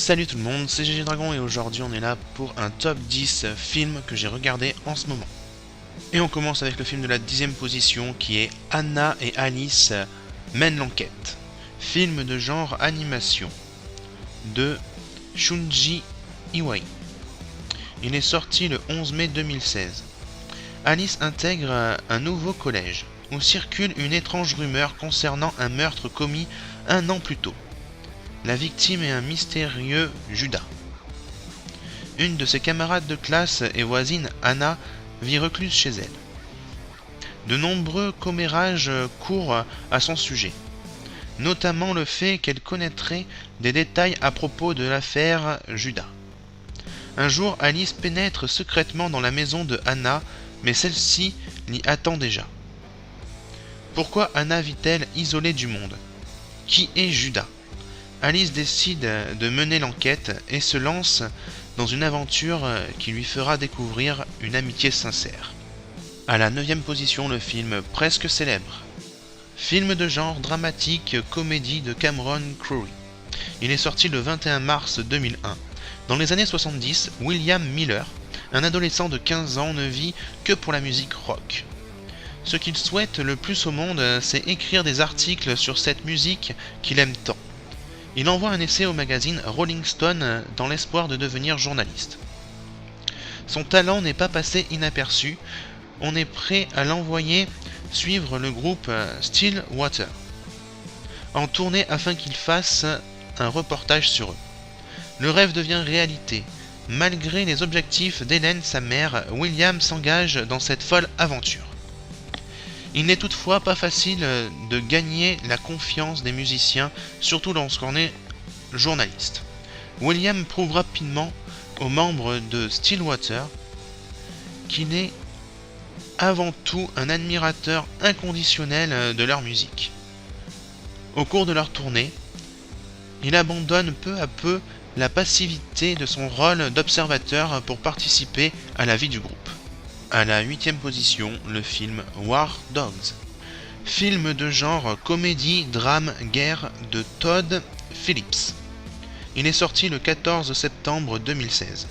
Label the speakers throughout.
Speaker 1: Salut tout le monde, c'est GG Dragon et aujourd'hui on est là pour un top 10 films que j'ai regardé en ce moment. Et on commence avec le film de la 10ème position qui est Anna et Alice mènent l'enquête. Film de genre animation de Shunji Iwai. Il est sorti le 11 mai 2016. Alice intègre un nouveau collège où circule une étrange rumeur concernant un meurtre commis un an plus tôt. La victime est un mystérieux Judas. Une de ses camarades de classe et voisine, Anna, vit recluse chez elle. De nombreux commérages courent à son sujet, notamment le fait qu'elle connaîtrait des détails à propos de l'affaire Judas. Un jour, Alice pénètre secrètement dans la maison de Anna, mais celle-ci l'y attend déjà. Pourquoi Anna vit-elle isolée du monde? Qui est Judas? Alice décide de mener l'enquête et se lance dans une aventure qui lui fera découvrir une amitié sincère. À la 9ème position, le film Presque célèbre. Film de genre dramatique comédie de Cameron Crowe. Il est sorti le 21 mars 2001. Dans les années 70, William Miller, un adolescent de 15 ans, ne vit que pour la musique rock. Ce qu'il souhaite le plus au monde, c'est écrire des articles sur cette musique qu'il aime tant. Il envoie un essai au magazine Rolling Stone dans l'espoir de devenir journaliste. Son talent n'est pas passé inaperçu, on est prêt à l'envoyer suivre le groupe Stillwater en tournée afin qu'il fasse un reportage sur eux. Le rêve devient réalité. Malgré les objectifs d'Hélène, sa mère, William s'engage dans cette folle aventure. Il n'est toutefois pas facile de gagner la confiance des musiciens, surtout lorsqu'on est journaliste. William prouve rapidement aux membres de Stillwater qu'il est avant tout un admirateur inconditionnel de leur musique. Au cours de leur tournée, il abandonne peu à peu la passivité de son rôle d'observateur pour participer à la vie du groupe. À la 8ème position, le film War Dogs. Film de genre comédie, drame, guerre de Todd Phillips. Il est sorti le 14 septembre 2016.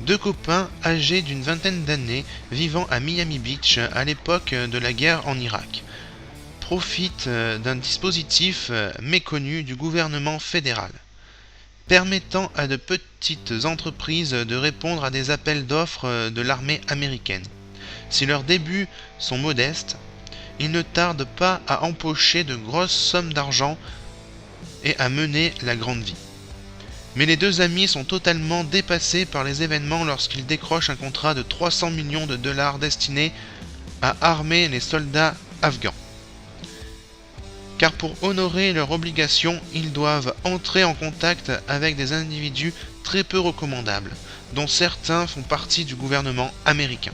Speaker 1: Deux copains âgés d'une vingtaine d'années vivant à Miami Beach à l'époque de la guerre en Irak profitent d'un dispositif méconnu du gouvernement fédéral, permettant à de petites entreprises de répondre à des appels d'offres de l'armée américaine. Si leurs débuts sont modestes, ils ne tardent pas à empocher de grosses sommes d'argent et à mener la grande vie. Mais les deux amis sont totalement dépassés par les événements lorsqu'ils décrochent un contrat de 300 millions de dollars destiné à armer les soldats afghans. Car pour honorer leurs obligations, ils doivent entrer en contact avec des individus très peu recommandables, dont certains font partie du gouvernement américain.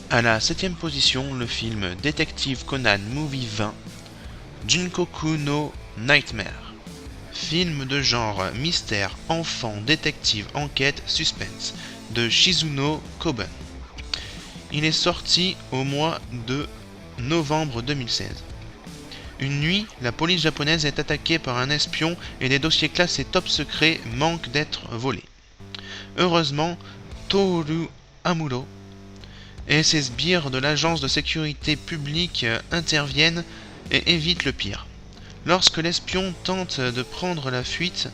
Speaker 1: À la 7ème position, le film Detective Conan Movie 20, Junkoku no Nightmare. Film de genre mystère, enfant, détective, enquête, suspense, de Shizuno Koben. Il est sorti au mois de novembre 2016. Une nuit, la police japonaise est attaquée par un espion et des dossiers classés top secret manquent d'être volés. Heureusement, Toru Amuro et ses sbires de l'agence de sécurité publique interviennent et évitent le pire. Lorsque l'espion tente de prendre la fuite,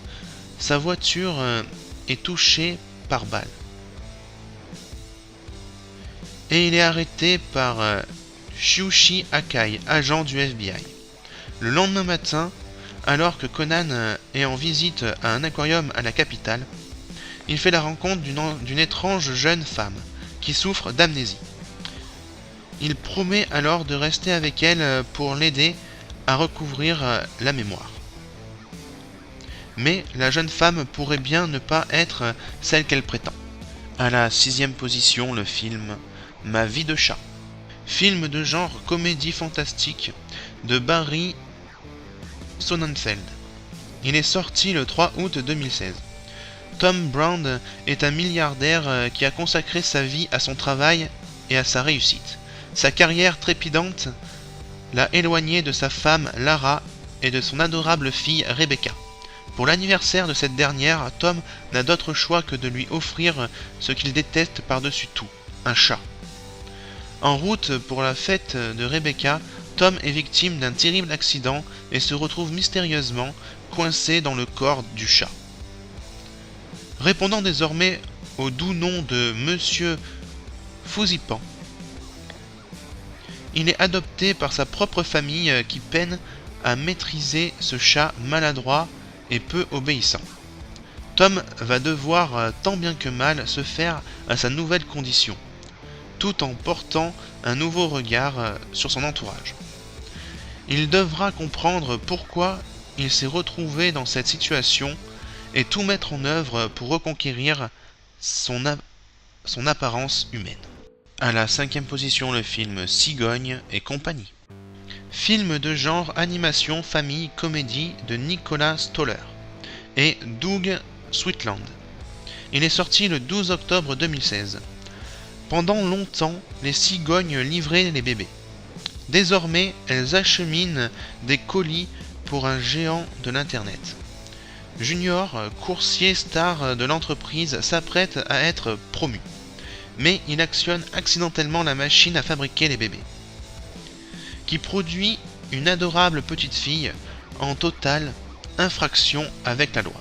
Speaker 1: sa voiture est touchée par balle. Et il est arrêté par Shuichi Akai, agent du FBI. Le lendemain matin, alors que Conan est en visite à un aquarium à la capitale, il fait la rencontre d'une étrange jeune femme qui souffre d'amnésie. Il promet alors de rester avec elle pour l'aider à recouvrir la mémoire. Mais la jeune femme pourrait bien ne pas être celle qu'elle prétend. À la 6ème position, le film Ma vie de chat. Film de genre comédie fantastique de Barry Sonnenfeld. Il est sorti le 3 août 2016. Tom Brown est un milliardaire qui a consacré sa vie à son travail et à sa réussite. Sa carrière trépidante l'a éloigné de sa femme Lara et de son adorable fille Rebecca. Pour l'anniversaire de cette dernière, Tom n'a d'autre choix que de lui offrir ce qu'il déteste par-dessus tout, un chat. En route pour la fête de Rebecca, Tom est victime d'un terrible accident et se retrouve mystérieusement coincé dans le corps du chat. Répondant désormais au doux nom de Monsieur Fousipan, il est adopté par sa propre famille qui peine à maîtriser ce chat maladroit et peu obéissant. Tom va devoir tant bien que mal se faire à sa nouvelle condition, tout en portant un nouveau regard sur son entourage. Il devra comprendre pourquoi il s'est retrouvé dans cette situation et tout mettre en œuvre pour reconquérir son apparence humaine. À la 5e position, le film Cigogne et compagnie. Film de genre animation, famille, comédie de Nicolas Stoller et Doug Sweetland. Il est sorti le 12 octobre 2016. Pendant longtemps, les cigognes livraient les bébés. Désormais, elles acheminent des colis pour un géant de l'Internet. Junior, coursier star de l'entreprise, s'apprête à être promu. Mais il actionne accidentellement la machine à fabriquer les bébés, qui produit une adorable petite fille en totale infraction avec la loi.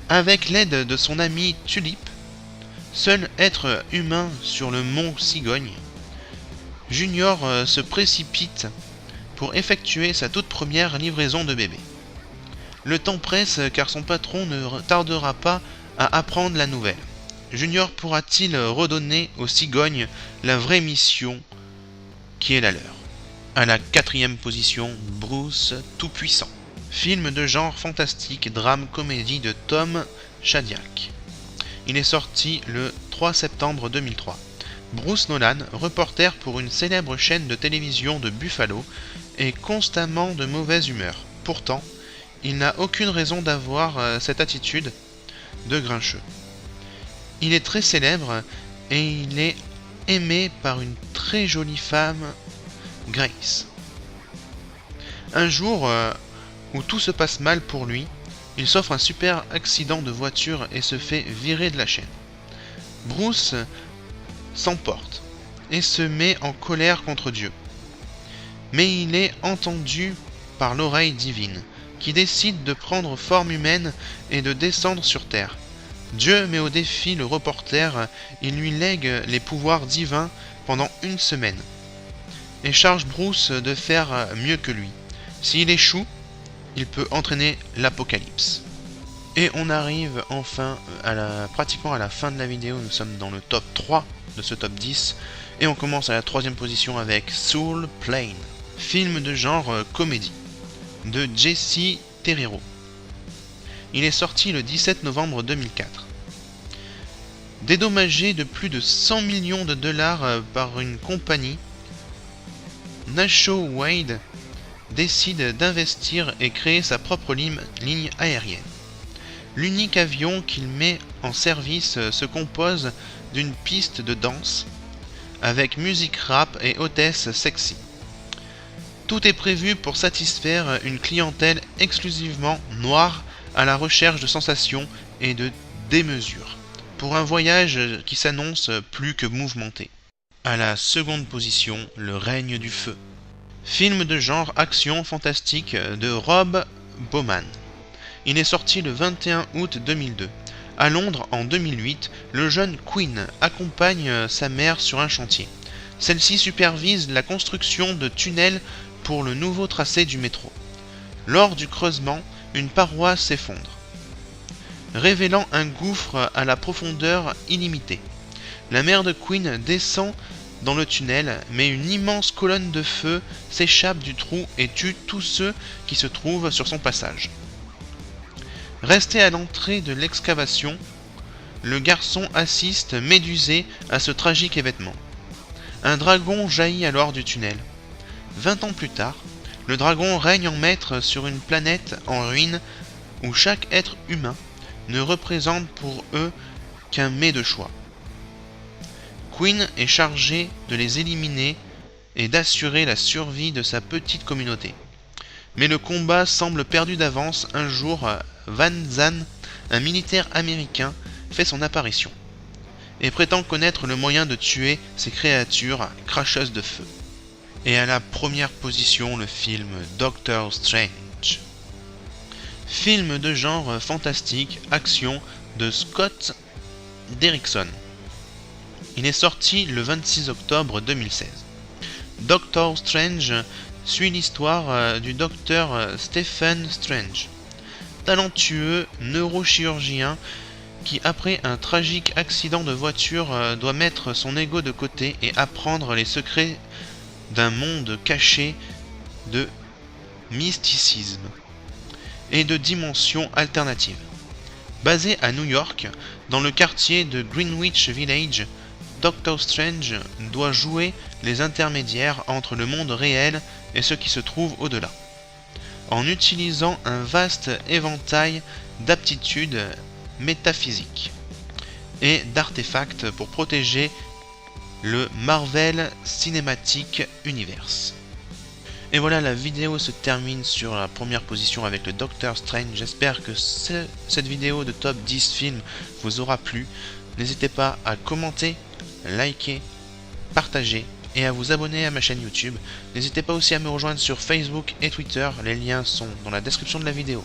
Speaker 1: Avec l'aide de son ami Tulip, seul être humain sur le mont Cigogne, Junior se précipite pour effectuer sa toute première livraison de bébé. Le temps presse car son patron ne tardera pas à apprendre la nouvelle. Junior pourra-t-il redonner aux cigognes la vraie mission qui est la leur? À la 4e position, Bruce Tout-Puissant. Film de genre fantastique, drame, comédie de Tom Shadyac. Il est sorti le 3 septembre 2003. Bruce Nolan, reporter pour une célèbre chaîne de télévision de Buffalo, est constamment de mauvaise humeur. Pourtant, il n'a aucune raison d'avoir cette attitude de grincheux. Il est très célèbre et il est aimé par une très jolie femme, Grace. Un jour où tout se passe mal pour lui, il s'offre un super accident de voiture et se fait virer de la chaîne. Bruce s'emporte et se met en colère contre Dieu. Mais il est entendu par l'oreille divine, qui décide de prendre forme humaine et de descendre sur terre. Dieu met au défi le reporter, il lui lègue les pouvoirs divins pendant une semaine, et charge Bruce de faire mieux que lui. S'il échoue, il peut entraîner l'apocalypse. Et on arrive enfin pratiquement à la fin de la vidéo, nous sommes dans le top 3 de ce top 10, et on commence à la 3e position avec Soul Plane, film de genre comédie, de Jesse Terrero. Il est sorti le 17 novembre 2004. Dédommagé de plus de 100 millions de dollars par une compagnie, Nacho Wade décide d'investir et créer sa propre ligne aérienne. L'unique avion qu'il met en service se compose d'une piste de danse, avec musique rap et hôtesse sexy. Tout est prévu pour satisfaire une clientèle exclusivement noire à la recherche de sensations et de démesure, pour un voyage qui s'annonce plus que mouvementé. À la 2e position, Le règne du feu. Film de genre action fantastique de Rob Bowman. Il est sorti le 21 août 2002. À Londres, en 2008, le jeune Quinn accompagne sa mère sur un chantier. Celle-ci supervise la construction de tunnels pour le nouveau tracé du métro. Lors du creusement, une paroi s'effondre, révélant un gouffre à la profondeur illimitée. La mère de Quinn descend dans le tunnel, mais une immense colonne de feu s'échappe du trou et tue tous ceux qui se trouvent sur son passage. Resté à l'entrée de l'excavation, le garçon assiste médusé à ce tragique événement. Un dragon jaillit alors du tunnel. 20 ans plus tard, le dragon règne en maître sur une planète en ruine où chaque être humain ne représente pour eux qu'un mets de choix. Quinn est chargé de les éliminer et d'assurer la survie de sa petite communauté. Mais le combat semble perdu d'avance. Un jour, Van Zan, un militaire américain, fait son apparition et prétend connaître le moyen de tuer ces créatures cracheuses de feu. Et à la première position, le film Doctor Strange. Film de genre fantastique, action de Scott Derrickson. Il est sorti le 26 octobre 2016. Doctor Strange suit l'histoire du docteur Stephen Strange, talentueux neurochirurgien qui, après un tragique accident de voiture, doit mettre son ego de côté et apprendre les secrets d'un monde caché de mysticisme et de dimensions alternatives. Basé à New York, dans le quartier de Greenwich Village, Doctor Strange doit jouer les intermédiaires entre le monde réel et ce qui se trouve au-delà, en utilisant un vaste éventail d'aptitudes métaphysiques et d'artefacts pour protéger le Marvel Cinematic Universe. Et voilà, la vidéo se termine sur la première position avec le Doctor Strange. J'espère que cette vidéo de top 10 films vous aura plu. N'hésitez pas à commenter, liker, partager et à vous abonner à ma chaîne YouTube. N'hésitez pas aussi à me rejoindre sur Facebook et Twitter. Les liens sont dans la description de la vidéo.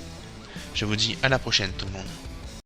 Speaker 1: Je vous dis à la prochaine tout le monde.